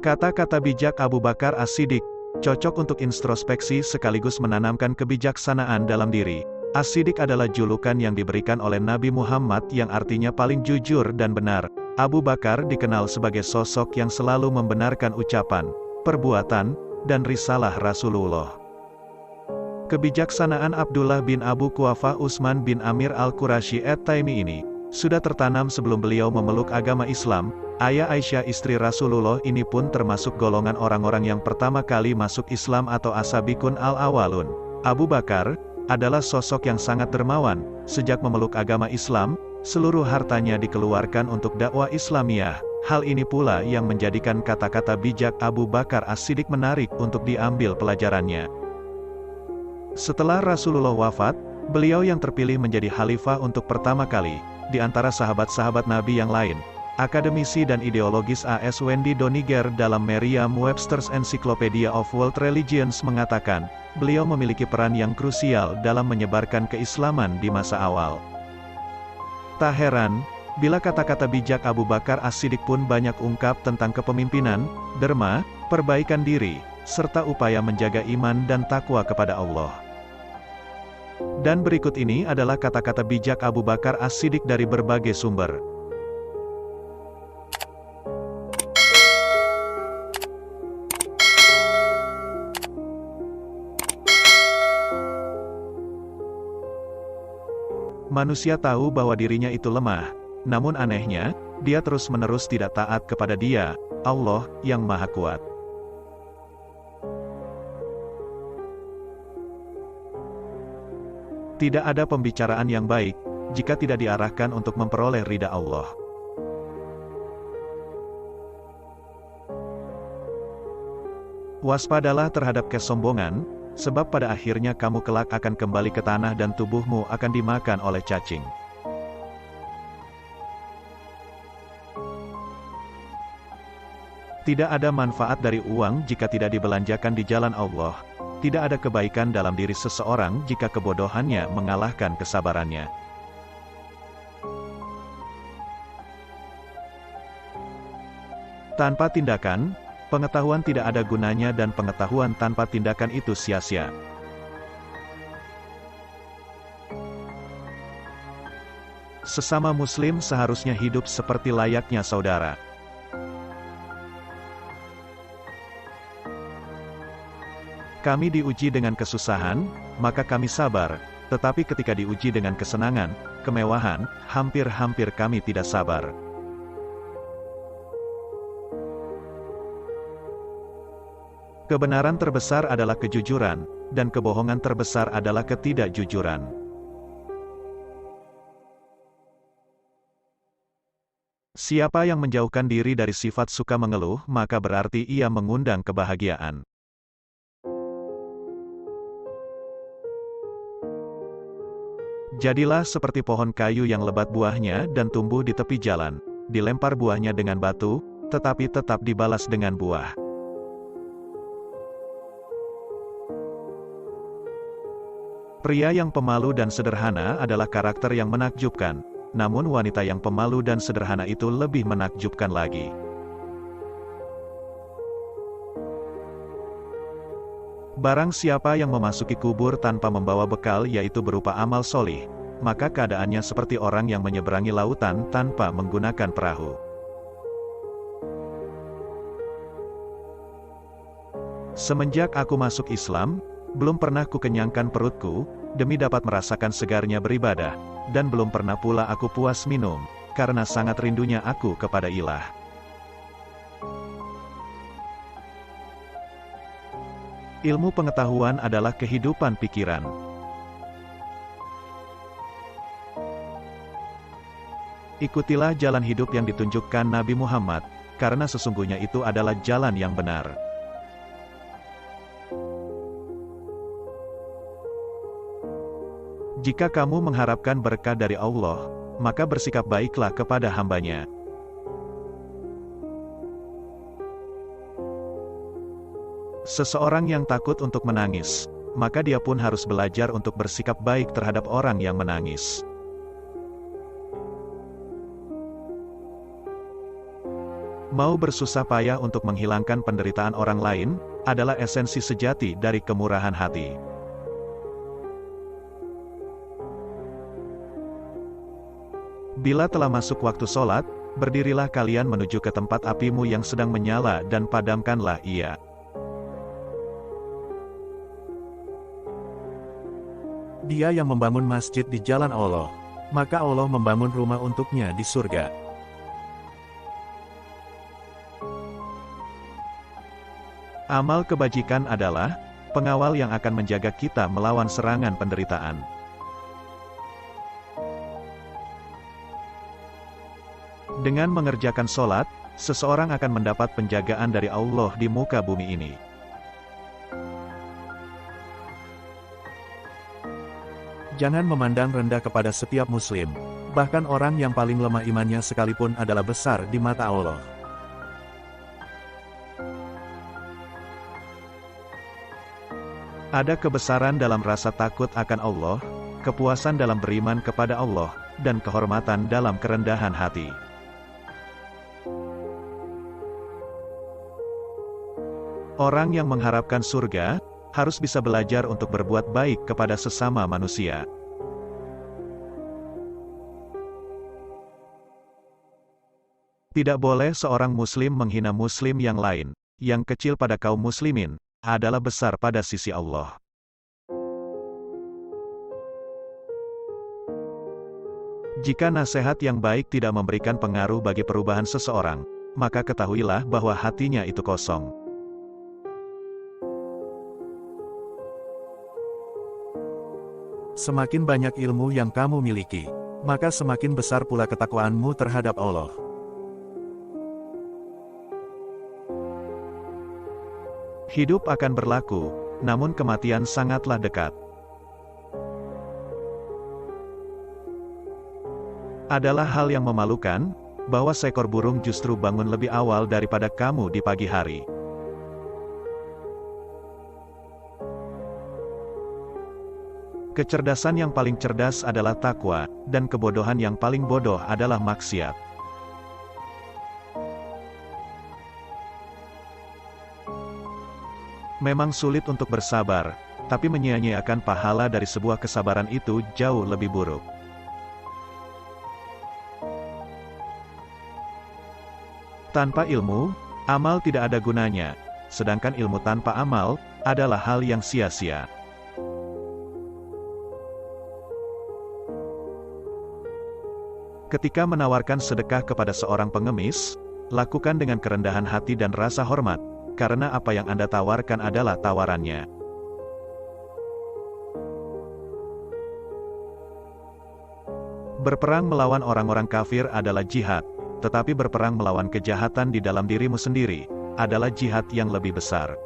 Kata-kata bijak Abu Bakar As-Siddiq, cocok untuk introspeksi sekaligus menanamkan kebijaksanaan dalam diri. As-Siddiq adalah julukan yang diberikan oleh Nabi Muhammad yang artinya paling jujur dan benar. Abu Bakar dikenal sebagai sosok yang selalu membenarkan ucapan, perbuatan, dan risalah Rasulullah. Kebijaksanaan Abdullah bin Abu Quhafah Utsman bin Amir Al-Qurasyi At-Taimi ini sudah tertanam sebelum beliau memeluk agama Islam. Ayah Aisyah istri Rasulullah ini pun termasuk golongan orang-orang yang pertama kali masuk Islam atau as-sabiqun al-awwalun. Abu Bakar adalah sosok yang sangat dermawan. Sejak memeluk agama Islam, seluruh hartanya dikeluarkan untuk dakwah Islamiyah. Hal ini pula yang menjadikan kata-kata bijak Abu Bakar As-Siddiq menarik untuk diambil pelajarannya. Setelah Rasulullah wafat, beliau yang terpilih menjadi khalifah untuk pertama kali di antara sahabat-sahabat Nabi yang lain. Akademisi dan ideologis A.S. Wendy Doniger dalam Merriam-Webster's Encyclopedia of World Religions mengatakan, beliau memiliki peran yang krusial dalam menyebarkan keislaman di masa awal. Tak heran, bila kata-kata bijak Abu Bakar As-Siddiq pun banyak ungkap tentang kepemimpinan, derma, perbaikan diri, serta upaya menjaga iman dan takwa kepada Allah. Dan berikut ini adalah kata-kata bijak Abu Bakar As-Siddiq dari berbagai sumber. Manusia tahu bahwa dirinya itu lemah, namun anehnya, dia terus-menerus tidak taat kepada Dia, Allah, yang Maha Kuat. Tidak ada pembicaraan yang baik, jika tidak diarahkan untuk memperoleh ridha Allah. Waspadalah terhadap kesombongan, sebab pada akhirnya kamu kelak akan kembali ke tanah dan tubuhmu akan dimakan oleh cacing. Tidak ada manfaat dari uang jika tidak dibelanjakan di jalan Allah. Tidak ada kebaikan dalam diri seseorang jika kebodohannya mengalahkan kesabarannya. Tanpa tindakan, pengetahuan tidak ada gunanya dan pengetahuan tanpa tindakan itu sia-sia. Sesama muslim seharusnya hidup seperti layaknya saudara. Kami diuji dengan kesusahan, maka kami sabar, tetapi ketika diuji dengan kesenangan, kemewahan, hampir-hampir kami tidak sabar. Kebenaran terbesar adalah kejujuran, dan kebohongan terbesar adalah ketidakjujuran. Siapa yang menjauhkan diri dari sifat suka mengeluh, maka berarti ia mengundang kebahagiaan. Jadilah seperti pohon kayu yang lebat buahnya dan tumbuh di tepi jalan, dilempar buahnya dengan batu, tetapi tetap dibalas dengan buah. Pria yang pemalu dan sederhana adalah karakter yang menakjubkan, namun wanita yang pemalu dan sederhana itu lebih menakjubkan lagi. Barang siapa yang memasuki kubur tanpa membawa bekal yaitu berupa amal solih, maka keadaannya seperti orang yang menyeberangi lautan tanpa menggunakan perahu. Semenjak aku masuk Islam, belum pernah kukenyangkan perutku, demi dapat merasakan segarnya beribadah, dan belum pernah pula aku puas minum, karena sangat rindunya aku kepada Ilah. Ilmu pengetahuan adalah kehidupan pikiran. Ikutilah jalan hidup yang ditunjukkan Nabi Muhammad, karena sesungguhnya itu adalah jalan yang benar. Jika kamu mengharapkan berkah dari Allah, maka bersikap baiklah kepada hamba-Nya. Seseorang yang takut untuk menangis, maka dia pun harus belajar untuk bersikap baik terhadap orang yang menangis. Mau bersusah payah untuk menghilangkan penderitaan orang lain, adalah esensi sejati dari kemurahan hati. Bila telah masuk waktu sholat, berdirilah kalian menuju ke tempat apimu yang sedang menyala dan padamkanlah ia. Dia yang membangun masjid di jalan Allah, maka Allah membangun rumah untuknya di surga. Amal kebajikan adalah pengawal yang akan menjaga kita melawan serangan penderitaan. Dengan mengerjakan sholat, seseorang akan mendapat penjagaan dari Allah di muka bumi ini. Jangan memandang rendah kepada setiap muslim, bahkan orang yang paling lemah imannya sekalipun adalah besar di mata Allah. Ada kebesaran dalam rasa takut akan Allah, kepuasan dalam beriman kepada Allah, dan kehormatan dalam kerendahan hati. Orang yang mengharapkan surga, harus bisa belajar untuk berbuat baik kepada sesama manusia. Tidak boleh seorang muslim menghina muslim yang lain, yang kecil pada kaum muslimin, adalah besar pada sisi Allah. Jika nasihat yang baik tidak memberikan pengaruh bagi perubahan seseorang, maka ketahuilah bahwa hatinya itu kosong. Semakin banyak ilmu yang kamu miliki, maka semakin besar pula ketakwaanmu terhadap Allah. Hidup akan berlaku, namun kematian sangatlah dekat. Adalah hal yang memalukan, bahwa seekor burung justru bangun lebih awal daripada kamu di pagi hari. Kecerdasan yang paling cerdas adalah takwa, dan kebodohan yang paling bodoh adalah maksiat. Memang sulit untuk bersabar, tapi menyia-nyiakan pahala dari sebuah kesabaran itu jauh lebih buruk. Tanpa ilmu, amal tidak ada gunanya, sedangkan ilmu tanpa amal adalah hal yang sia-sia. Ketika menawarkan sedekah kepada seorang pengemis, lakukan dengan kerendahan hati dan rasa hormat, karena apa yang Anda tawarkan adalah tawarannya. Berperang melawan orang-orang kafir adalah jihad, tetapi berperang melawan kejahatan di dalam dirimu sendiri adalah jihad yang lebih besar.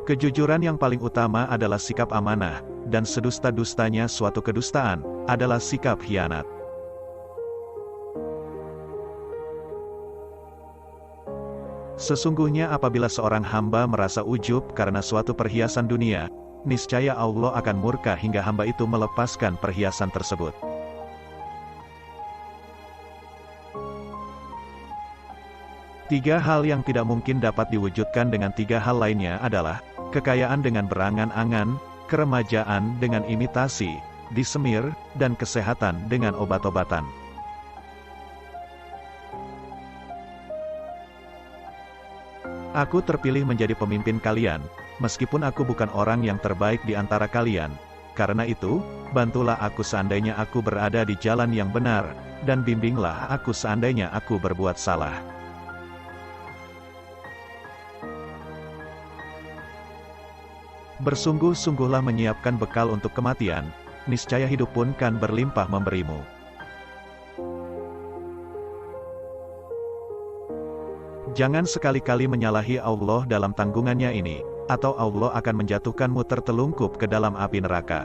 Kejujuran yang paling utama adalah sikap amanah, dan sedusta-dustanya suatu kedustaan adalah sikap khianat. Sesungguhnya apabila seorang hamba merasa ujub karena suatu perhiasan dunia, niscaya Allah akan murka hingga hamba itu melepaskan perhiasan tersebut. Tiga hal yang tidak mungkin dapat diwujudkan dengan tiga hal lainnya adalah kekayaan dengan berangan-angan, keremajaan dengan imitasi, disemir, dan kesehatan dengan obat-obatan. Aku terpilih menjadi pemimpin kalian, meskipun aku bukan orang yang terbaik di antara kalian. Karena itu, bantulah aku seandainya aku berada di jalan yang benar, dan bimbinglah aku seandainya aku berbuat salah. Bersungguh-sungguhlah menyiapkan bekal untuk kematian, niscaya hidup pun kan berlimpah memberimu. Jangan sekali-kali menyalahi Allah dalam tanggungannya ini, atau Allah akan menjatuhkanmu tertelungkup ke dalam api neraka.